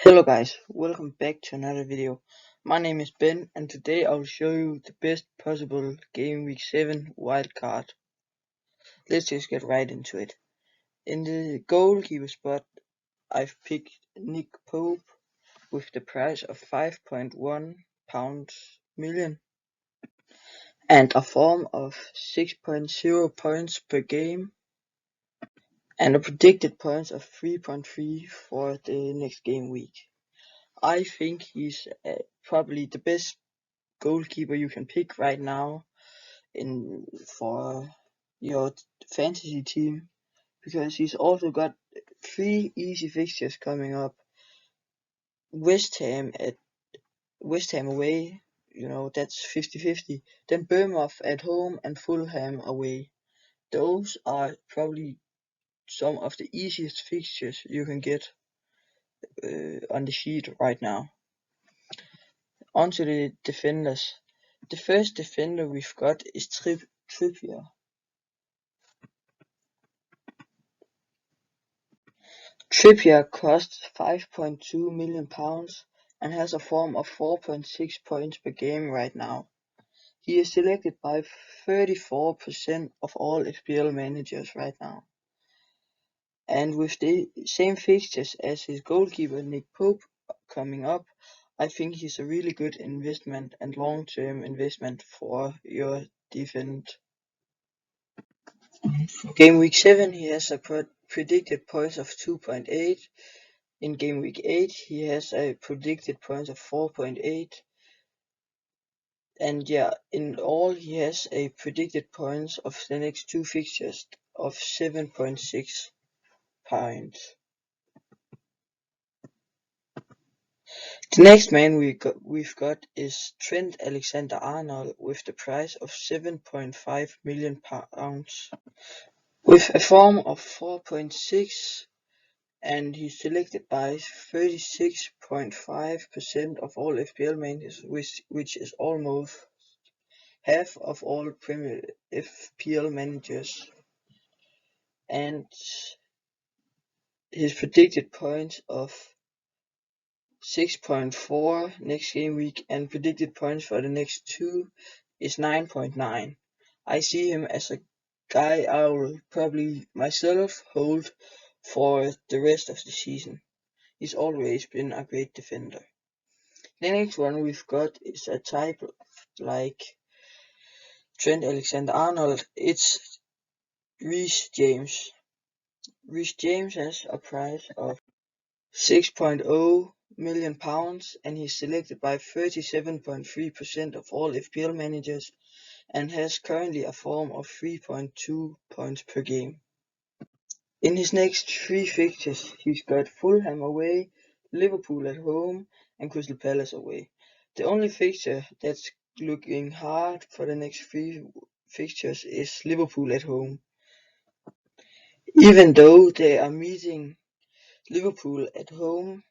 Hello guys, welcome back to another video. My name is Ben and today I will show you the best possible game week 7 wildcard. Let's just get right into it. In the goalkeeper spot, I've picked Nick Pope with the price of £5.1 million and a form of 6.0 points per game and a predicted points of 3.3 for the next game week. I think he's probably the best goalkeeper you can pick right now for your fantasy team, because he's also got 3 easy fixtures coming up. West Ham away, that's 50-50. Then Bournemouth at home and Fulham away. Those are probably some of the easiest fixtures you can get on the sheet right now. On to the defenders. The first defender we've got is Trippier. Trippier costs £5.2 million and has a form of 4.6 points per game right now. He is selected by 34% of all FPL managers right now. And with the same fixtures as his goalkeeper Nick Pope coming up, I think he's a really good investment and long-term investment for your defense. For game week 7, he has a predicted points of 2.8. In game week 8, he has a predicted points of 4.8. And yeah, in all, he has a predicted points of the next 2 fixtures of 7.6 points. The next man we've got is Trent Alexander-Arnold with the price of £7.5 million. With a form of 4.6, and he's selected by 36.5% of all FPL managers, which is almost half of all Premier FPL managers. And his predicted points of 6.4 next game week and predicted points for the next 2 is 9.9. I see him as a guy I will probably myself hold for the rest of the season. He's always been a great defender. The next one we've got is a type like Trent Alexander-Arnold. It's Reece James. Reece James has a price of £6.0 million and he's selected by 37.3% of all FPL managers and has currently a form of 3.2 points per game. In his next 3 fixtures, he's got Fulham away, Liverpool at home, and Crystal Palace away. The only fixture that's looking hard for the next 3 fixtures is Liverpool at home. Even though they are meeting Liverpool at home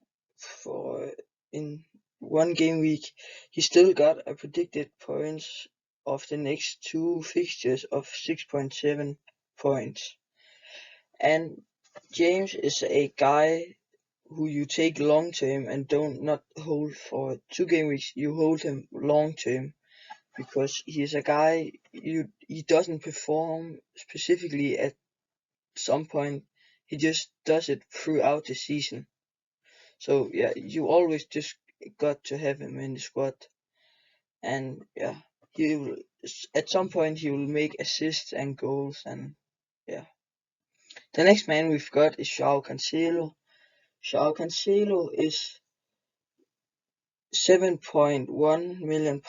in one game week, he still got a predicted points of the next 2 fixtures of 6.7 points. And James is a guy who you take long term and not hold for 2 game weeks. You hold him long term because he is a guy he doesn't perform specifically at some point. He just does it throughout the season. So yeah, you always just got to have him in the squad. And yeah, at some point he will make assists and goals, and yeah. The next man we've got is João Cancelo. João Cancelo is £7.1 million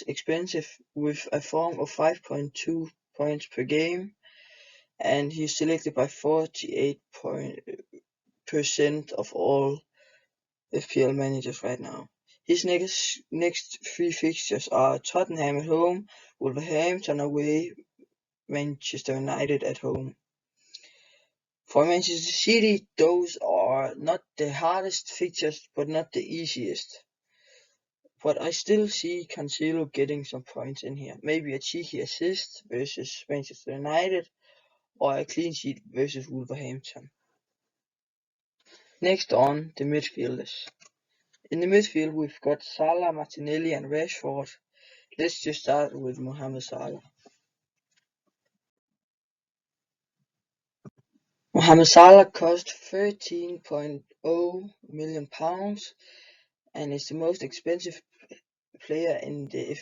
expensive with a form of 5.2 points per game, and he's selected by 48% of all FPL managers right now. His next 3 fixtures are Tottenham at home, Wolverhampton away, Manchester United at home. For Manchester City, those are not the hardest fixtures, but not the easiest. But I still see Cancelo getting some points in here. Maybe a cheeky assist versus Manchester United, or a clean sheet versus Wolverhampton. Next on, the midfielders. In the midfield, we've got Salah, Martinelli, and Rashford. Let's just start with Mohamed Salah. Mohamed Salah cost £13.0 million and is the most expensive player in the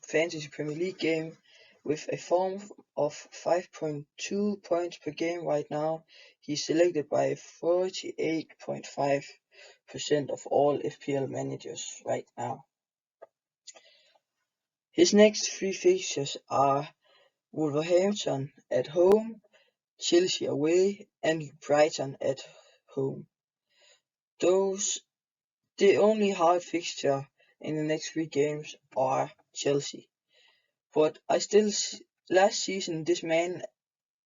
Fantasy Premier League game with a form of 5.2 points per game right now. He's selected by 48.5% of all FPL managers right now. His next three fixtures are Wolverhampton at home, Chelsea away, and Brighton at home. The only hard fixture in the next three games are Chelsea. But last season, this man,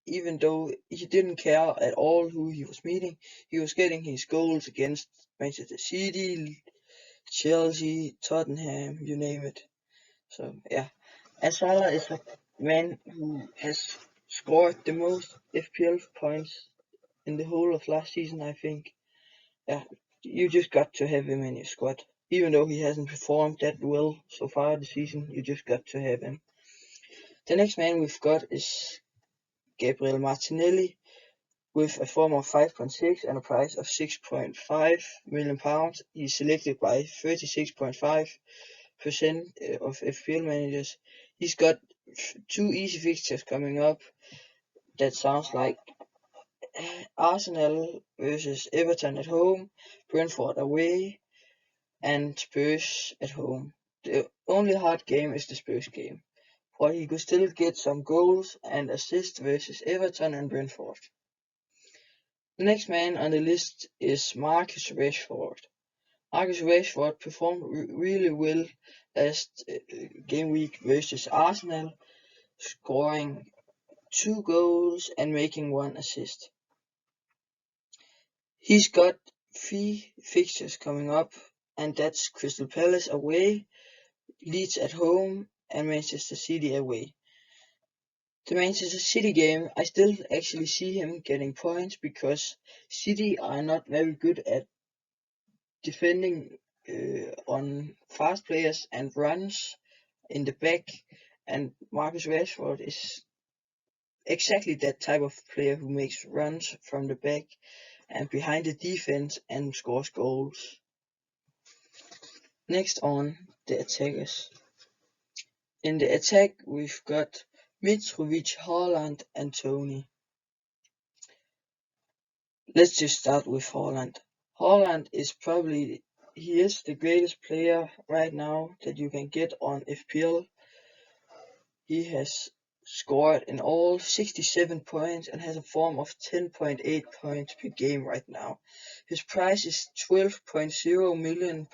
even though he didn't care at all who he was meeting, he was getting his goals against Manchester City, Chelsea, Tottenham, you name it. So yeah, and Salah is a man who has scored the most FPL points in the whole of last season, I think. Yeah, you just got to have him in your squad. Even though he hasn't performed that well so far this season, you just got to have him. The next man we've got is Gabriel Martinelli with a form of 5.6 and a price of £6.5 million. He's selected by 36.5% of FPL managers. He's got two easy fixtures coming up that sounds like Arsenal versus Everton at home, Brentford away, and Spurs at home. The only hard game is the Spurs game, but he could still get some goals and assists versus Everton and Brentford. The next man on the list is Marcus Rashford. Marcus Rashford performed really well last game week versus Arsenal, scoring 2 goals and making 1 assist. He's got 3 fixtures coming up, and that's Crystal Palace away, Leeds at home, and Manchester City away. The Manchester City game, I still actually see him getting points because City are not very good at defending on fast players and runs in the back, and Marcus Rashford is exactly that type of player who makes runs from the back and behind the defense and scores goals. Next on the attackers. In the attack, we've got Mitrovic, Haaland, and Tony. Let's just start with Haaland. Haaland is he is the greatest player right now that you can get on FPL. He has scored in all 67 points and has a form of 10.8 points per game right now. His price is £12.0 million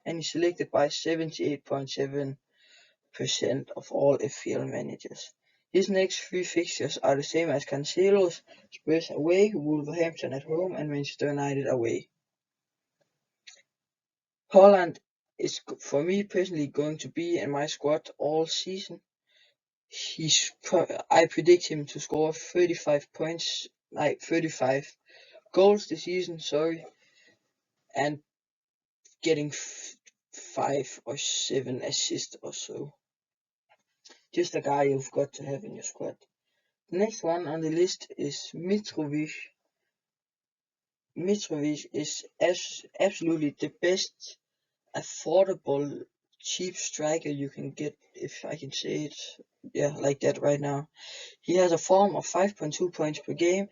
and he's selected by 78.7% of all FPL managers. His next 3 fixtures are the same as Cancelo's: Spurs away, Wolverhampton at home, and Manchester United away. Haaland is, for me personally, going to be in my squad all season. I predict him to score 35 goals this season, and getting 5 or 7 assists or so. Just a guy you've got to have in your squad. The next one on the list is Mitrovic. Mitrovic is absolutely the best affordable cheap striker you can get, if I can say it like that right now. He has a form of 5.2 points per game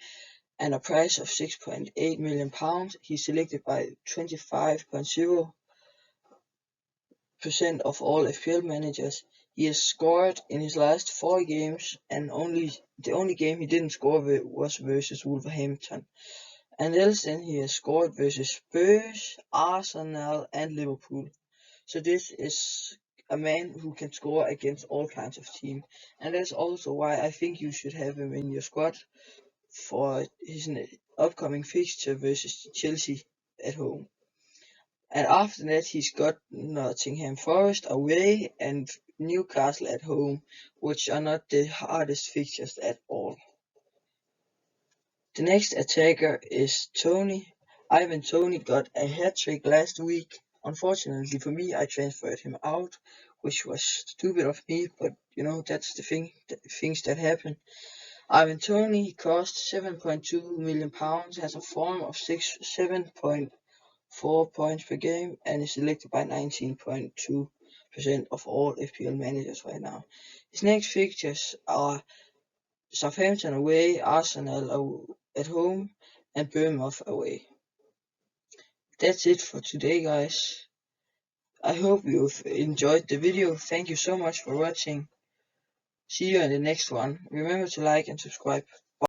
and a price of £6.8 million. He's selected by 25.0% of all FPL managers. He has scored in his last 4 games, and the only game he didn't score was versus Wolverhampton. And else then he has scored versus Spurs, Arsenal, and Liverpool. So this is a man who can score against all kinds of teams, and that's also why I think you should have him in your squad for his upcoming fixture versus Chelsea at home. And after that, he's got Nottingham Forest away and Newcastle at home, which are not the hardest fixtures at all. The next attacker is Tony. Ivan Toney got a hat-trick last week. Unfortunately for me, I transferred him out, which was stupid of me, but you know, that's the things that happen. Ivan Toney cost £7.2 million, has a form of 7.4 points per game, and is selected by 19.2% of all FPL managers right now. His next fixtures are Southampton away, Arsenal at home, and Bournemouth away. That's it for today, guys. I hope you've enjoyed the video. Thank you so much for watching. See you in the next one. Remember to like and subscribe.